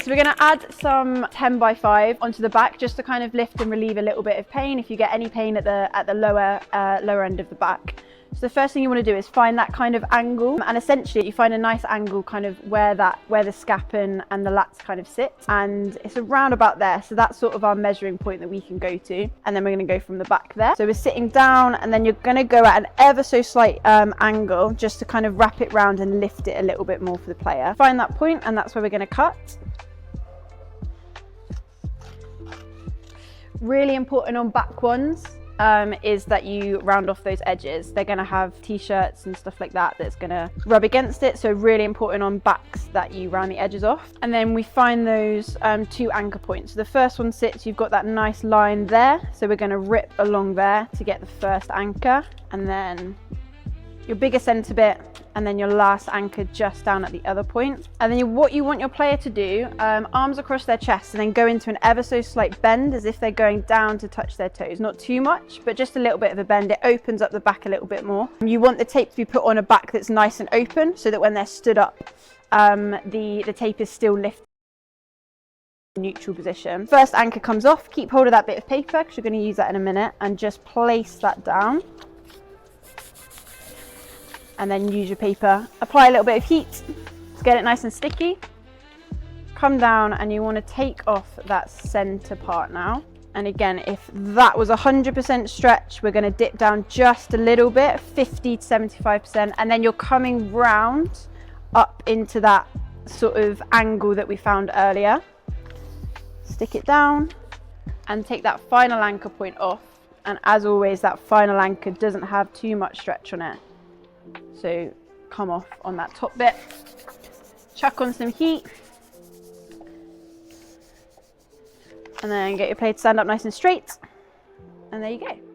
So we're going to add some 10x5 onto the back just to kind of lift and relieve a little bit of pain if you get any pain at the lower end of the back. So the first thing you want to do is find that kind of angle, and essentially you find a nice angle kind of where the scap and the lats kind of sit, and it's around about there. So that's sort of our measuring point that we can go to, and then we're going to go from the back there. So we're sitting down, and then you're going to go at an ever so slight angle just to kind of wrap it round and lift it a little bit more for the player. Find that point, and that's where we're going to cut. Really important on back ones is that you round off those edges. They're going to have t-shirts and stuff like that that's going to rub against it, so really important on backs that you round the edges off. And then we find those 2 anchor points. So the first one sits, you've got that nice line there, so we're going to rip along there to get the first anchor, and then your bigger centre bit, and then your last anchor just down at the other point. And then what you want your player to do, arms across their chest, and then go into an ever so slight bend as if they're going down to touch their toes. Not too much, but just a little bit of a bend. It opens up the back a little bit more. You want the tape to be put on a back that's nice and open, so that when they're stood up, the tape is still lifted in neutral position. First anchor comes off, keep hold of that bit of paper because you're going to use that in a minute, and just place that down. And then use your paper, apply a little bit of heat to get it nice and sticky. Come down, and you want to take off that center part now. And again, if that was 100% stretch, we're going to dip down just a little bit, 50 to 75%, and then you're coming round up into that sort of angle that we found earlier. Stick it down and take that final anchor point off. And as always, that final anchor doesn't have too much stretch on it. So come off on that top bit, chuck on some heat, and then get your player to stand up nice and straight, and there you go.